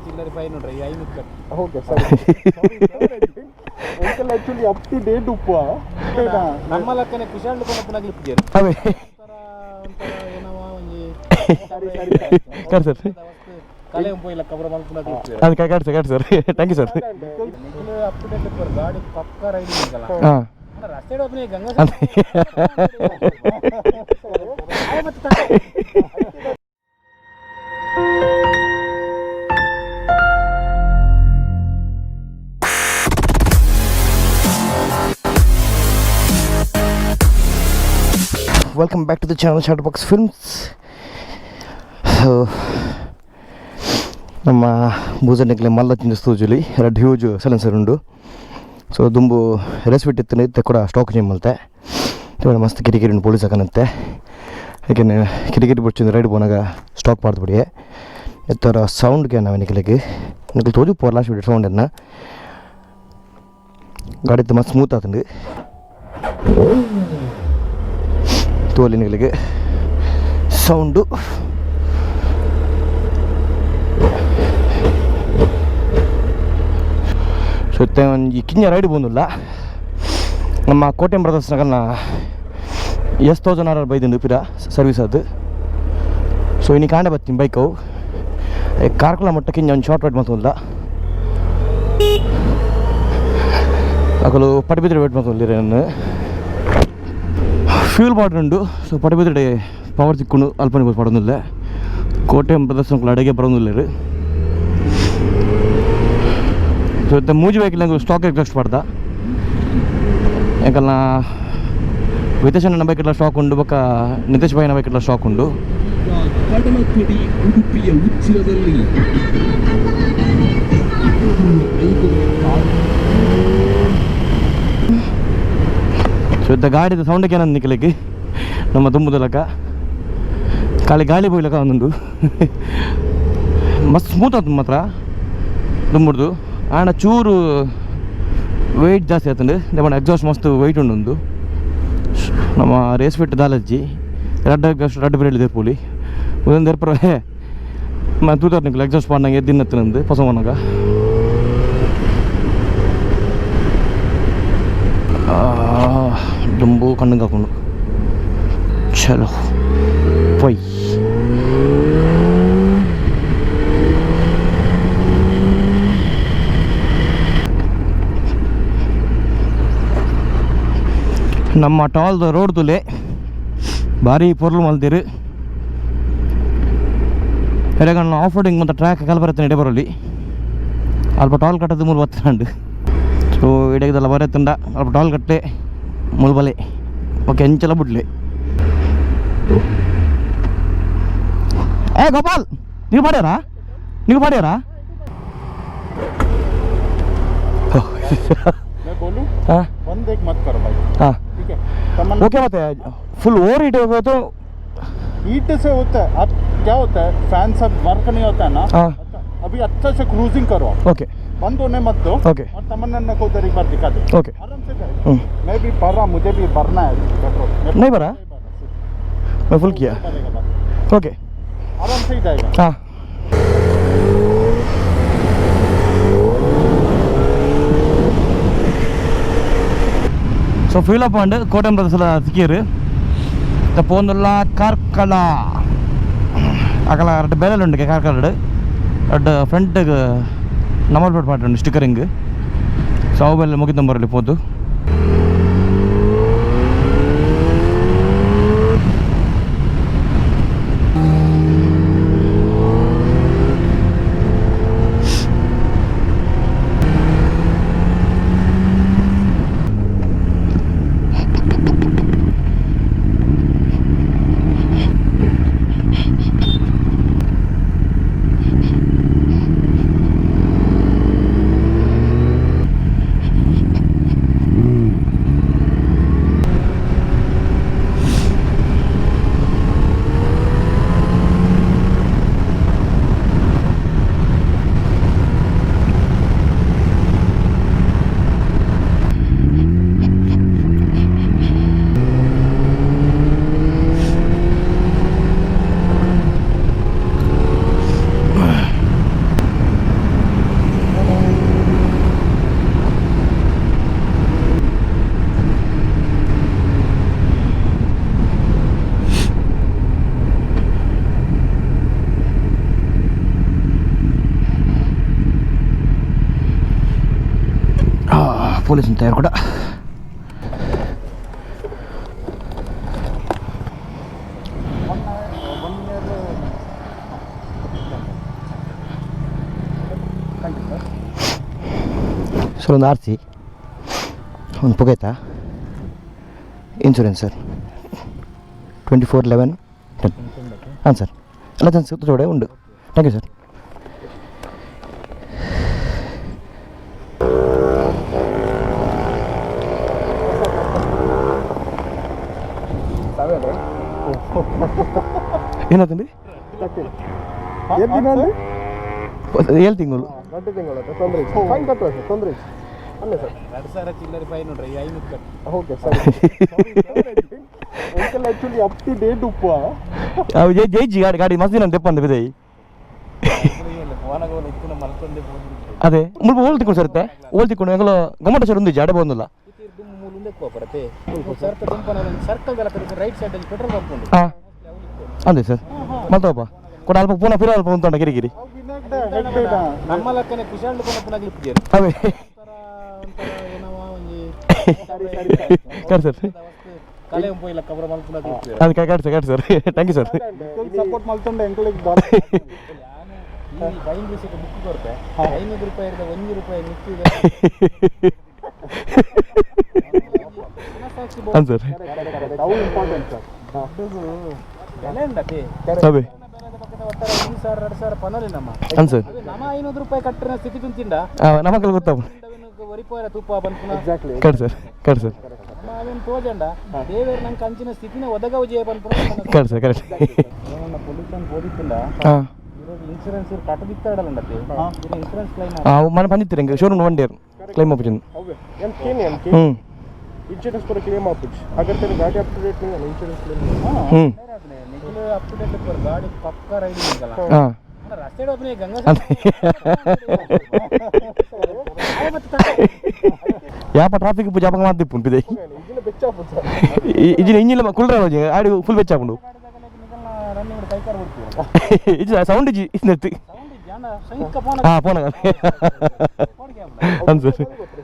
ಚಿಲ್ಲರೆ ಫೈನ್ ನೋಡ್ರಿ 500 cut. Okay ಸರಿ. Uncle actually up to date ಉಪ್ಪು ನಮ್ಮ ಲೆಕ್ಕನೆ ಕುಶಾಂಡ್ ಕೊನಪ್ಪನ ಕ್ಲಿಪ್ಪಿಗೆ ಅವೇ ಒಂಥರ ಏನವ ಒಂಜಿ ಕರ್ ಸರ್ ಕಲೆ ಉಂಪು ಇಲ್ಲ ಕಬ್ರ ಮಲ್ಪನ ಕ್ಲಿಪ್ಪಿಗೆ ಅದು ಕಾಡ್ sir thank you sir. Up to date ಇಪ್ಪರ್ ಗಾಡಿ ಪಕ್ಕ ರೈಡಿಂಗ್ ಆಗಲ್ಲ. ಹಾಂ ರಸ್ತೆ ಓಪನ್ ಗಂಗಾ welcome back to the channel short box films. So ನಮ್ಮ ಭೂಜನಿಕ್ಲೆ ಮಲ್ಲ ತಿಂದ ಸ್ತೂಜುಲಿ ಎರಡು ಹ್ಯೂಜ್ ಸೈಲೆನ್ಸರ್ ಉಂಡು. ಸೊ ದುಂಬು ರೆಸ್ಪಿಟ್ ಇತ್ತೆ ಕೂಡ ಸ್ಟಾಕ್ ಮಲ್ತೆ ಮಸ್ತ್ ಕಿರಿಕಿರಿ ಪೊಲೀಸ್ ಹಾಕನಂತೆ ಯಾಕೆಂದ್ರೆ ಕಿರಿಕಿರಿ ಬಿಡ್ಚಿಂದ ರೈಡ್ ಬೋನಾಗ ಸ್ಟಾಕ್ ಮಾಡ್ಬಿಡಿ ಎತ್ತರ ಸೌಂಡ್ಗೆ ನಾವು ನಿಖಲಿಗೆ ನಿಖಲ್ ತೋಜು ಪೋರ್ ಲಾಸ್ಟ್ ಬಿಟ್ಟು ಸೌಂಡನ್ನು ಗಾಡಿ ತುಂಬ ಸ್ಮೂತ್ ಆತಂಡು ತೋಲಿ ನಿಖಲಿಗೆ ಸೌಂಡು ಸೊ ಈ ಕಿಂಜ ರೈಡ್ ಬಂದಿಲ್ಲ ನಮ್ಮ ಕೋಟೆ ಬ್ರದರ್ಸ್ನಾಗಲ್ಲ $10,000 ಬೈದಿಂಡು ಪಿರ ಸರ್ವಿಸ್ ಅದು. ಸೊ ಇನ್ನು ಕಾಂಡೆ ಬರ್ತೀನಿ ಬೈಕು ಕಾರ್ಕಳ ಮಟ್ಟಕ್ಕೆ ಒಂದು ಶಾರ್ಟ್ ರೈಡ್ ಮಾತಲ್ಲ ಅಕಲು ಪಟಬಿದ್ರೆ ವೇಟ್ ಮಾತಲ್ಲಿರ ನಾನು ಫ್ಯೂಲ್ ಬಾರ್ಡರ್ ಉಂಡು. ಸೊ ಪಟಬಿದ್ರೆ ಪವರ್ ತಿಕ್ಕೊಂಡು ಅಲ್ಪನಿ ಪಡೋದಿಲ್ಲ ಕೋಟೆ ಬ್ರದರ್ಸ್ ಅಡುಗೆ ಬರೋದಿಲ್ಲ. ಸೊ ಮೂಜಿ ವೆಹಿಕಲ್ ನಂಗೆ ಸ್ಟಾಕ್ ಎಕ್ಸ್ಟ್ ಮಾಡ್ದ ಯಾಕಲ್ಲ ವಿತೇಶ್ ಅಣ್ಣ ಬೈಕೆಲ್ಲ ಸ್ಟಾಕ್ ಉಂಡು ಬೊಕ್ಕ ನಿತೇಶ್ ಭಾಯಿನ ಬೈಕೆಲ್ಲ ಸ್ಟಾಕ್ ಉಂಡು. ಸೊ ಇದ್ದ ಗಾಡಿದ ಸೌಂಡಕ್ಕೆ ಏನಂದು ನಿಖಲಿಕ್ಕೆ ನಮ್ಮ ತುಂಬುದಲಕ ಖಾಲಿ ಗಾಳಿ ಬೋಯ್ಲಕ್ಕ ಒಂದೊಂದು ಮಸ್ತ್ ಸ್ಮೂತ್ ಆಯ್ತು ಮಾತ್ರ ತುಂಬುಡ್ದು ಆಣ ಚೂರು ವೆಯ್ಟ್ ಜಾಸ್ತಿ ಆಯ್ತಂಡು ದೇವಣ್ಣ ಎಕ್ಸಾಸ್ಟ್ ಮಸ್ತ್ ವೆಯ್ಟ್ ಉಂಡು. ನಮ್ಮ ರೇಸ್ ಫಿಟ್ ದಾಲಜ್ಜಿ ರಡ್ಡು ಬಿರಳಿದೆ ಪೂಲಿ ಒಂದೊಂದು ಏರ್ಪರವೇ ತೂತಾರ ನಿಕ್ಕಲು ಎಕ್ಸಾಸ್ಟ್ ಪಾಡ್ನಂಗೆ ಎದ್ದಿನತ್ತನಂದು ಪಸವನಾಗ ದುಂಬು ಕಣ್ಣಂಗೆ ಹಾಕೊಂಡು ಚಲೋ ಪೊಯ್ ನಮ್ಮ ಟಾಲ್ದು ರೋಡ್ ತುಲೆ ಭಾರಿ ಪೊರ್ಲು ಮಲ್ದಿರು ಎಡಗಣ್ಣ ಆಫ್ ರೋಡಿಂಗ್ ಮತ್ತು ಟ್ರ್ಯಾಕ್ ಕಲ್ ಬರುತ್ತೆ ಎಡೆ ಬರೋಲಿ ಅಲ್ಪ ಟಾಲ್ ಕಟ್ಟದು ಮೂರು ಬತ್ತಂಡು. ಸೊ ಇಡಗದೆಲ್ಲ ಬರತ್ತಂಡ ಅಲ್ಪ ಟಾಲ್ ಕಟ್ಟೆ ಮುಲ್ಬಲೆ ಓಕೆ ಎಂಚೆಲ್ಲ ಬಿಡ್ಲಿ. ಏ ಗೋಪಾಲ್ ನೀವು ಮಾಡ್ಯಾರಾ हाँ बंद एक मत करो भाई. हाँ ठीक है वो क्या होता है फुल ओवर हीट हो गया तो हीट से होता है. अब क्या होता है फैन सब वर्क नहीं होता है ना. हाँ अभी अच्छा से क्रूजिंग करो. ओके बंद होने मत दो. ओके और तमन्ना को उधर एक बार दिखा दो. ओके आराम से करें. मैं भी भर रहा, मुझे भी भरना है पेट्रोल. नहीं भरा मैं फुल किया. ओके आराम से ही जाएगा. हाँ ಸೊ ಫ್ಯೂಲ್ ಅಪ್ ಮಾಡಿ ಕೋಟೆ ಬ್ರದರ್ಸ್ ಎಲ್ಲ ಸಿಕ್ಕಿರು ಪೋಂದಲ್ಲ ಕಾರ್ಕಳ ಅಕಲ ಎರಡು ಬೇರೆ ಉಂಡು ಕಾರ್ಕಳ ಎರಡು ಫ್ರಂಟ್ಗೆ ನಂಬರ್ ಪ್ಲೇಟ್ ಮಾಡಿಕೊಂಡು ಸ್ಟಿಕ್ಕರಿಂಗ್ ಸೊ ಅವು ಮೇಲೆ ಮುಗಿದ ನಂಬರಲ್ಲಿ ಪೋದು. ಪೊಲೀಸ್ ಅಂತ ಯಾರು ಕೂಡ ಸರ್ ಒಂದು ಆರ್ ಸಿ ಒಂದು ಪುಗೈತಾ ಇನ್ಶೂರೆನ್ಸ್ ಸರ್ 24/11/10 ಹಾಂ ಸರ್ ಎಲ್ಲ ಜನ ಸಿಗ್ತದೆ ಉಂಟು ಥ್ಯಾಂಕ್ ಯು ಸರ್ ಏನಾಯ್ತಂడి 7 ತಿಂಗಳು ಫೈನ್ ಕಟ್ಟುವ ಸರ್ ತೊಂದರೆ ಅಲ್ಲೇ ಸರ್ 2,000 ಚಿಲ್ಲರೆ ಫೈನ್ ನೋಡ್ರಿ 500 ಕಟ್ಟಿ ಓಕೆ ಸರ್ ಒಂದ್ಸಲ ಆ್ಯಕ್ಚುಲಿ ಅಪ್ ಟು ಡೇಟ್ ಉಪ್ಪು ಅವು ಜೈಜಿ ಗಾಡಿ ಮಸ್ತ್ ದಿನ ತೆಪ್ಪಂದು ಬಿದೈ ಫೋನಾಗ ಇತ್ತು ಮಲ್ಕೊಂಡೆ ಹೋಗಿ ಅದೇ ಮುಲ್ಪ ಓಲ್ ತಿಕ್ಕೊಂಡು ಸರುತ್ತೆ ಓಲ್ ತಿಕ್ಕೊಂಡು ಎಂಗಲೋ ಗಮ್ಮಟ ಸರ್ ಒಂದು ಜಾಡೆ ಬಂದಿಲ್ಲ ಮುಂದೆ ಬರುತ್ತೆ ಸರ್ಕಲ್ ರೈಟ್ ಸೈಡ್ ಅಲ್ಲಿ ಪೆಟ್ರೋಲ್ ಬಂಕ್ ಉಂಟು ಹಾಂ ಅದೇ ಸರ್ ಮತ್ತಪ್ಪ ಕೂಡ ಅಲ್ಪ ಪುನಃ ಫಿರ ಅಲ್ಪ ಉಂಟು ಗಿರಿಗಿರಿ ನಮ್ಮ ಲೆಕ್ಕನೆ ಕುಶಾಲ್ ಪುನಃ ಲಿಪ್ಪಿದ್ದಾರೆ ಅವೇ ಕಟ್ ಸರ್ ಕಲೆ ಪೋಯಿಲ್ಲ ಕಬರ ಮಲ್ಪುನ ಅದು cut sir thank you sir support ಮಾಡ್ಕೊಂಡು ಎಂಕ್ಲಿಗೆ ಈ ಫೈನ್ ರಿಸೀಟ್ ಬುಕ್ ಕೊಡ್ತೆ 500 ರೂಪಾಯಿ ಇರ್ತದೆ 1 ರೂಪಾಯಿ ಮಿಕ್ಕಿದೆ ಹಾಂ ಸರ್ ಅವು ಇಂಪಾರ್ಟೆಂಟ್ ಸರ್ ಬೆಲೆ ಉಂಟತಿ ಅವೇ ಒಟ್ಟಾರೆ 1,000 2,000 ಪನೋಲಿ ನಮ್ಮ ಹಾಂ ಸರ್ ನಮ್ಮ 500 ರೂಪಾಯಿ ಕಟ್ಟಿನ ಸ್ಥಿತಿ ತುಂಚಿಂಡ ನಮಗೆಲ್ಲ ಗೊತ್ತಾಗ ವರಿಪೋಯರ ತುಪ್ಪ ಬಂದ್ಪುನ ಎಕ್ಸಾಕ್ಟ್ಲಿ ಕಟ್ ಸರ್ ಅವೇನು ತೋಜಂಡ ದೇವೇರು ನಂಗೆ ಕಂಚಿನ ಸ್ಥಿತಿನ ಒದಗವು ಜಯ ಬಂದ್ಪುನ ಕಟ್ ಸರ್ ಕರೆಕ್ಟ್ ಪೊಲ್ಯೂಷನ್ ಓದಿತ್ತಿಲ್ಲ ಹಾಂ ಇನ್ಸೂರೆನ್ಸ್ ಕಟ್ಟದಿತ್ತಾಡಲ್ಲಂಡತಿ ಇನ್ಸೂರೆನ್ಸ್ ಕ್ಲೈಮ್ మన పనిత్తిరు ఇంకా షోరూమ్ 1 ఇయర్ క్లెయిమ్ అవుతుంది इन्शुरेंस पर क्लेम आप अगर तेरी गाड़ी अप टू डेट नहीं है insurance claim Nikhil up to date पर गाड़ी पक्का राइडिंग निकला हां रास्ते अपने गंगा ಯಾ ಟ್ರಾಫಿಕ್ ಜಾಪಕ ಮಾಡ್ತಿಪ್ಪು ಬಿದೆ इंजन बेचा आप सर ಇಂಜಿನ್ ಕುಲ್ರ ಆಡಿ ಫುಲ್ ಬೆಚ್ಚಾಪುಂಡು ರನ್ನಿಂಗ್ ಕೈ ಕಾರ್ ಬಿಡ್ತೀವಿ ಇದು ಸೌಂಡ್ ಇಜಿ ನೆತ್ತಿ ಹಾಂ ಫೋನ್ ಹಾಂ ಸರ್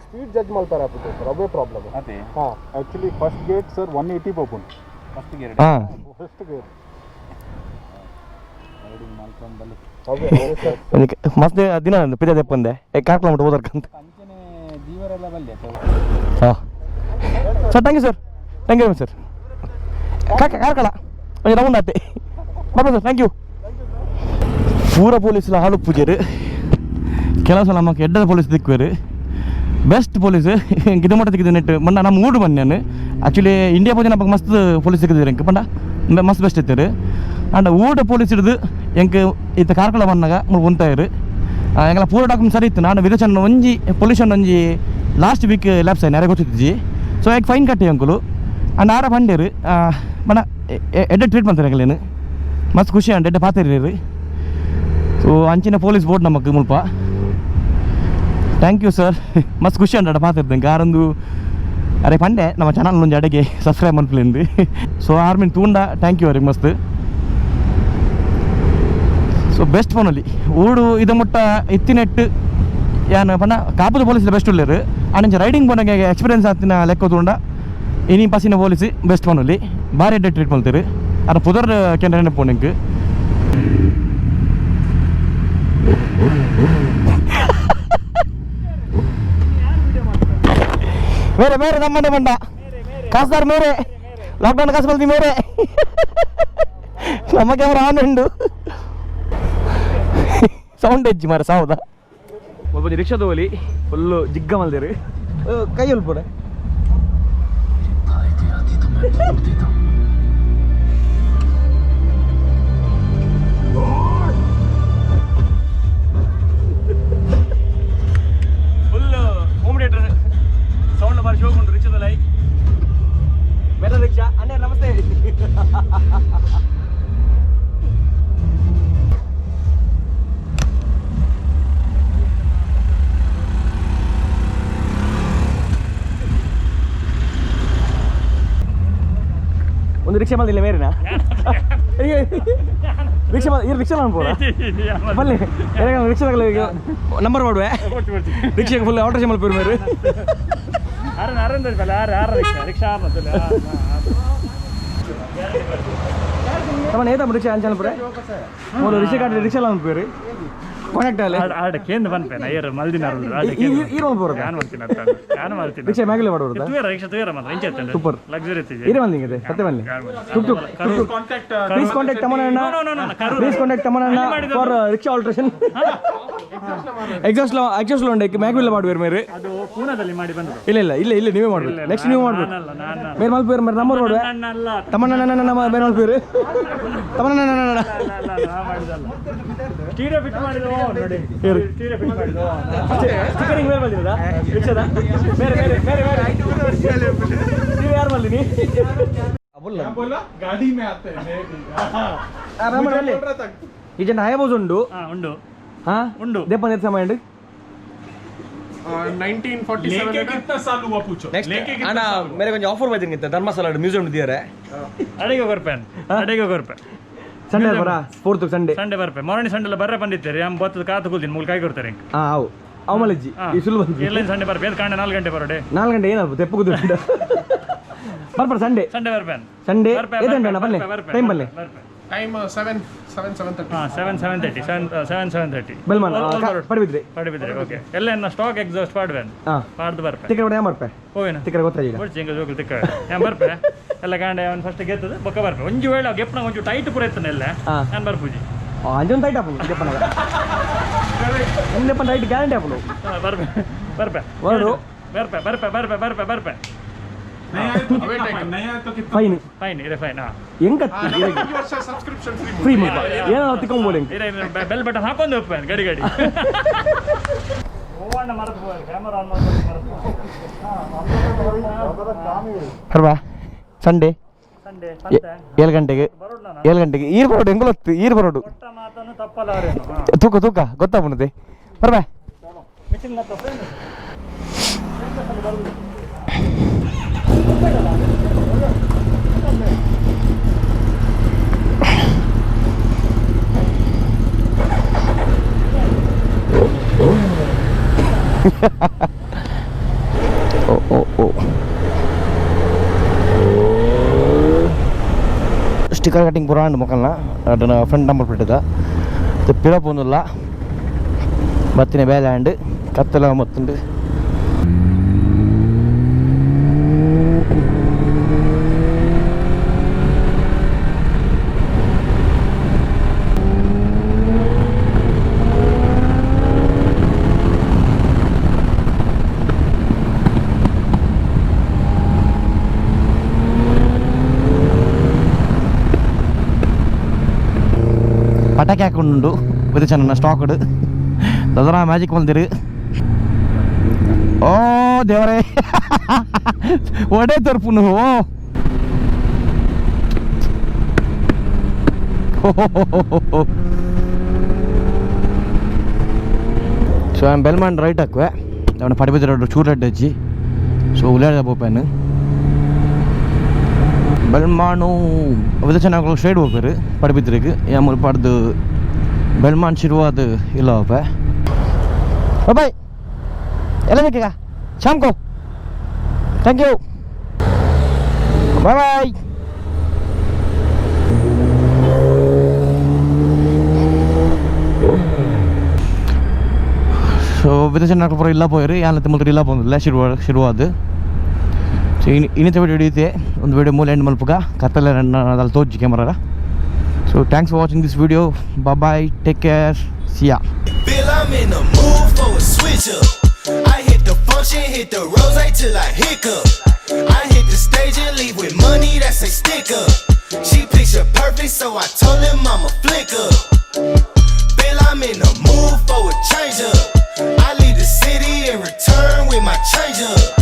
ಸ್ಪೀಡ್ ಜಡ್ಜ್ ಮಾಡ್ತಾರೆ आप सर ಅವೇ ಪ್ರಾಬ್ಲಮ್ ಅದೇ ಹಾಂ ಆಕ್ಚುಲಿ ಫಸ್ಟ್ ಗೇಟ್ ಸರ್ 180 ಪೋಪುನ್ ಫಸ್ಟ್ ಗೇರ್ ಹಾಂ ಫಸ್ಟ್ ಗೇಟ್ ರೈಡಿಂಗ್ ಮಾಡ್ಕೊಂಡು ಬಲ್ಲಿ ಅವೇ ಮಸ್ತ್ ದಿನ ಪಿದ ತೆಪ್ಪಂದೆ 4 ಕಿಲೋಮೀಟರ್ ಹೋದರ್ಕಂತ ಕಂಚನೆ ಜೀವರೆಲ್ಲ ಬಲ್ಲಿ ಹಾಂ sir thank you sir Karkala ಒಂದು ರೌಂಡ್ ಆತೆ ಬರ್ಬೋದು ಸರ್ ಥ್ಯಾಂಕ್ ಯು ಪೂರ ಪೊಲೀಸ್ಲ ಹಾಲು ಪೂಜೆರು ಕೆಲವು ಸಲ ನಮಗೆ ಎಡ್ಡದ ಪೊಲೀಸ್ ದಿಕ್ಕುವರು ಬೆಸ್ಟ್ ಪೊಲೀಸ್ ಗಿದ ಮಟ್ಟ ತೆಗೆದು ನೆಟ್ಟು ಬಂಡ ನಮ್ಮ ಊರು ಬನ್ನಿ ನಾನು ಆ್ಯಕ್ಚುಲಿ ಇಂಡಿಯಾ ಪೋಜೆ ನಮಗೆ ಮಸ್ತ್ ಪೊಲೀಸ್ ತೆಗೆದಿರು ಎಂಕ ಬಂಡ ಮಸ್ತ್ ಬೆಸ್ಟ್ ಇರ್ತಾರೆ ಅಂಡ್ ಊಟ ಪೊಲೀಸ್ ಹಿಡಿದು ಎಂಕ ಇತ್ತ ಕಾರ್ಕಳ ಬಂದಾಗ ಉಂಟಾಯಿರು ಎಂಗೆಲ್ಲ ಪೂರ ಡಾಕ್ಯುಮೆಂಟ್ ಸರಿ ಇತ್ತು ನಾನು ವಿದೇಶನ ಒಂಜಿ ಪೊಲ್ಯೂಷನ್ ಒಂಜಿ ಲಾಸ್ಟ್ ವೀಕ್ ಲ್ಯಾಬ್ಸ್ ಆಯ್ತು ಯಾರೇ ಗೊತ್ತಿದ್ದಿ ಸೊ ಯಾಕೆ ಫೈನ್ ಕಟ್ಟಿ ಅಂಕುಲು ಅಂಡ್ ಆರ ಬಂಡೇರು ಬಣ್ಣ ಎಡ್ಡೆ ಟ್ರೀಟ್ ಮಾಡ್ತಾರೆ ಎಂಗಲೇನು ಮಸ್ತ್ ಖುಷಿ ಅಂಡ್ ಎಡ್ಡೆ ಪಾತಿರಿ ಸೊ ಅಂಚಿನ ಪೊಲೀಸ್ ಬೋರ್ಡ್ ನಮಗೆ ಮುಲ್ಪ ಥ್ಯಾಂಕ್ ಯು ಸರ್ ಮಸ್ತ್ ಖುಷಿ ಅಂಡ ಪಾತಿರ್ದಂಗೆ ಆರೊಂದು ಅರೆ ಪಂಡೆ ನಮ್ಮ ಚಾನಲ್ ಒಂದು ಅಡೆಗೆ ಸಬ್ಸ್ಕ್ರೈಬ್ ಮಾಡ್ಲಿಂದು ಸೊ ಆರ್ಮಿನ್ ತೂಂಡ ಥ್ಯಾಂಕ್ ಯು ಅವ್ರಿಗೆ ಮಸ್ತ್ ಸೊ ಬೆಸ್ಟ್ ಫೋನಲ್ಲಿ ಊಡು ಇದು ಮುಟ್ಟ ಇತ್ತಿನೆಟ್ಟು ಏನು ಪಂಡ ಕಾಪುದ ಪೊಲೀಸ್ ಬೆಸ್ಟ್ ಉಳ್ಳೇರು ಆನಂಚ ರೈಡಿಂಗ್ ಬೋನಾಗೆ ಎಕ್ಸ್ಪೀರಿಯನ್ಸ್ ಆತಿನ ಲೆಕ್ಕ ತೂಂಡ ಇನಿ ಪಸಿನ ಪೊಲೀಸ್ ಬೆಸ್ಟ್ ಫೋನಲ್ಲಿ ಭಾರಿ ಎಡ್ಡೆ ಟ್ರೀಟ್ ಮಾಡ್ತೀರಿ ಅದ್ರ ಪುದರ್ ಕೆಂಡ್ರೆ ಪೋನಿಂಗ್ मेरे मेरे नम्मने बंडा कास्तार मेरे लॉकडाउन कास बल्दी मेरे ನಮ್ಮ ಕ್ಯಾಮ್ರಾ ಆನ್ ಉಂಡು ಸೌಂಡ್ ಹೆಜ್ಜಿ ಮಾರ ಸಾವುದ ಒಬ್ಬ ರಿಕ್ಷಾದ ಹೋಲಿ ಫುಲ್ಲು ಜಿಗ್ಗ ಮಲ್ದೇರು ಕೈ ಉಲ್ಪುಡ ಫುಲ್ಲು ಹೋಮ್ ಥಿಯೇಟರ್ ಸೌಂಡ್ ಬಾರಿ ಶೋಕ್ ಉಂಟು ರಿಕ್ಷಾದ ಲೈ मेरा रिक्शा अन्य नमस्ते ಒಂದು ರಿಕ್ಷಾ ಮಾಡಿಲ್ಲ ಮೇರಿನಾ ರಿಕ್ಷಾ ಈ ರಿಕ್ಷಾ ಅನ್ಬೋದ ಬಲ್ಲಿ ರಿಕ್ಷಾ ನಂಬರ್ ಮಾಡುವೆ ರಿಕ್ಷಾಗೆ ಫುಲ್ ಆಲ್ಟ್ರೇಷನ್ ಮಲ್ಪೇರು ಮೇರು teman itu beriksa ancal bre, mau beriksa kan beriksa langsung beri, connect aja. ada kian depan pen, air maldi naruh. Iron bor. Kan maldi naruh. Beriksa magil baru itu ya riksha itu ya mana, injek tenda. Super. Luxury itu. Iron maldi gitu, satu maldi. Tuk. Please contact teman anda. Please contact teman anda for rickshaw alteration. Exhaust lo unde, magil baru beri mere. ಅದು ಪೂನಾದಲ್ಲಿ ಮಾಡಿ ಬಂದು ಇಲ್ಲ ನೀವೇ ಮಾಡ್ಬೇಕು next ನೀವು ಮಾಡ್ಬೇಕು ಬೇರೆ mall ಬೇರೆ ನಂಬರ್ ನೋಡುವ ತಮ್ಮಣ್ಣ ಬೇರೆ ಮಾಲ್ ಬೇರೆ ತಮ್ಮಣ್ಣ ಸ್ಟೀರಿಯೋ ಫಿಟ್ ಮಾಡಿದ್ರು ನೋಡಿ ಸ್ಟೀರಿಯೋ ಫಿಟ್ ಮಾಡಿದ್ರು ಸ್ಟಿಕರಿಂಗ್ ಬೇರೆ ಬಂದಿರೋದಾ ರಿಕ್ಷಾದ ಬೇರೆ ನೀವು ಯಾರು ಮಾಡ್ಲಿ ಗಾಡಿ ಮೇ ಆತೆ ಈ ಜನ ಹಾಯಬೋದು ಉಂಡು ಉಂಡು ಉಂಡು ದೇಪನ್ ಎತ್ತ ಸಮಯ 1947 कितना साल हुआ पूछो अना मेरे को ऑफर बजेंगे धर्मशाला म्यूजियम दिया है अड़ेगे ಬರ್ಪೇನ್ ಸಂಡೇ ಬರಾ 4th ಸಂಡೇ ಬರ್ಪೆ ಮಾರ್ನಿ ಸಂಡೇ ಬರ್ರೆ ಬಂದಿದ್ದೀರಿ हम ಬತ್ತು ಕಾತು ಕೂಲ್ದಿನ ಮೂಲ ಕಾಯಿ ಕೊಡ್ತಾರೆ ಅವು ಅವಮಲಜ್ಜಿ ಈ ಸುಲ್ ಬಂದು ಎಲ್ಲ ಸಂಡೇ ಬರ್ಪೆ ಅದು ಕಾಂಡೆ 4 ಗಂಟೆ ಬರೋಡೆ 4 ಗಂಟೆ ಏನಪ್ಪ ತೆಪ್ಪುಗುದು ಬರ್ಪರ ಸಂಡೇ ಬರ್ಪೇನ್ ಸಂಡೇ ಏದಂಟಣ್ಣ ಬನ್ನಿ ಟೈಮ್ ಬನ್ನಿ टाइम 7:30 ಬೆಲ್ಮಾನ್ ಪಡಿಬಿದ್ರಿ ಓಕೆ ಎಲ್ಲ ಸ್ಟಾಕ್ ಎಕ್ಸಾಸ್ಟ್ ಪಾಡ್ವೇನ್ ಪಾಡ್ದು ಬರ್ಪೆ ಟಿಕೆಟ್ ಹೊಡೆ ಮಾಡ್ಪೆ ಹೋವೇನ ಟಿಕೆಟ್ ಗೊತ್ತಾ ಈಗ ಬರ್ಚಿಂಗ ಜೋಕಲ್ ಟಿಕೆಟ್ ನಾನು ಬರ್ಪೆ ಎಲ್ಲ ಕಾಂಡೆ ಅವನು ಫಸ್ಟ್ ಗೆತ್ತದು ಬೊಕ್ಕ ಬರ್ಪೆ ಒಂಜು ವೇಳೆ ಗೆಪ್ನ ಒಂಜು ಟೈಟ್ ಪೂರ ಇತ್ತನೆಲ್ಲ ನಾನು ಬರ್ಪೂಜಿ ಅಂಜೊಂದು tight Hapur ಗೆಪ್ಪನಾಗ ಒಂದೆಪ್ಪ tight guarantee Hapur ಬರ್ಪೆ ಬರ್ಪೆ ಫೈನ್ ಇದೆ ಫೈನ್ ಹೆಂಗ सब्सक्रिप्शन ಫ್ರೀ ಏನೋ ತಿಕ್ಕೊಂಬೋಲಿ ಬೆಲ್ ಬಟನ್ ಹಾಕೊಂಡು ಹೋಗ್ಪೇನ್ ಗಡಿ ಓವಣ್ಣ ಮರೆತು ಕ್ಯಾಮರಾ ಆನ್ ಬರ್ಬಾ ಸಂಡೇ 7 ಗಂಟೆಗೆ ಬರೋಣ ಈರ್ ಬರೋಡು ಹೆಂಗ್ ಗೊತ್ತು ಈರ್ ಬರೋಡು ಕೊಟ್ಟ ಮಾತನ್ನು ತಪ್ಪಲ್ಲ ತೂಕ ಗೊತ್ತಾಗ್ಬಿಡುತ್ತೆ ಬರ್ಬಾ ಮಿಟಿಂಗ್ ಮತ್ತೆ ಫ್ರೆಂಡ್ ಸ್ಟಿಕರ್ ಕಟಿಂಗ್ ಪೂರ ಅಂಡ್ ಮೊಕ್ಕಲ್ನ ಅದನ್ನ ಫ್ರಂಟ್ ನಂಬರ್ ಬಿಟ್ಟಿದ್ದ ಪಿರಪ್ ಒಂದಿಲ್ಲ ಬತ್ತಿನ ಬೇಲೆ ಅಂಡ್ ಕತ್ತಲ ಮತ್ತುಂಡು ಪಟಾಕಿ ಹಾಕೊಂಡು ಇದು ಚೆನ್ನ ಸ್ಟಾಕ್ಡ್ ದಸರಾ ಮ್ಯಾಜಿಕ್ ಬಂದಿರಿ ಓ ದೇವರೇ ಒಡೆ ತರ್ಪು ನೀವು ಸೊ ಬೆಲ್ಮಾನ್ ರೈಟ್ ಹಾಕುವೆ ಅವನ ಪಡಿಬಿದ್ರೆ ಚೂರು ರೆಡ್ ಹಚ್ಚಿ ಸೊ ಉಲ್ಲಾಡ போப்பேன்னு ಬೆಲ್ಮಾನು ಇದು ಚೆನ್ನಾಗಿ ಸ್ಟ್ರೈಟ್ ಹೋಗ್ಬೇರು ಪಡಿಬಿದ್ರಿಗೆ ಯಾಮೂರು ಪಡ್ದು ಬೆಲ್ಮಾನ್ ಶಿರುವಾದ ಇಲ್ಲ ಹೋಪ ಬಾಯ್ ಎಲ್ಲ ಬೇಕೀಗ ಶಾಮ್ಕೋ ಥ್ಯಾಂಕ್ ಯು ಬಾಯ್ ಸೊ ಇದು ಚೆನ್ನಾಗಿ ಪುರ ಇಲ್ಲ போயிரு ಯಾನತ್ತೆ ಮುಲ್ರಿ ಇಲ್ಲ ಬಂದಿಲ್ಲ ಶಿರುವಾದ ಸೊ ಇನ್ನಿತ ವಿಡಿಯೋ ಹಿಡಿಯುತ್ತೆ ಒಂದು ವಿಡಿಯೋ ಮೂಲ ಎಂಡ್ ಮಲ್ಪುಗ ಕತ್ತಲೆ ಅದಲ್ಲಿ ತೋಜಿ ಕ್ಯಾಮರಾಗ so thanks for watching this video bye take care see ya I'm in the mood for a switch up. I hit the function, hit the rose till I hiccup. I hit the stage and leave with money that's a sticker. She picture perfect, so I told him I'm a flicker. Bill, I'm in the mood for a change up. I leave the city and return with my change up.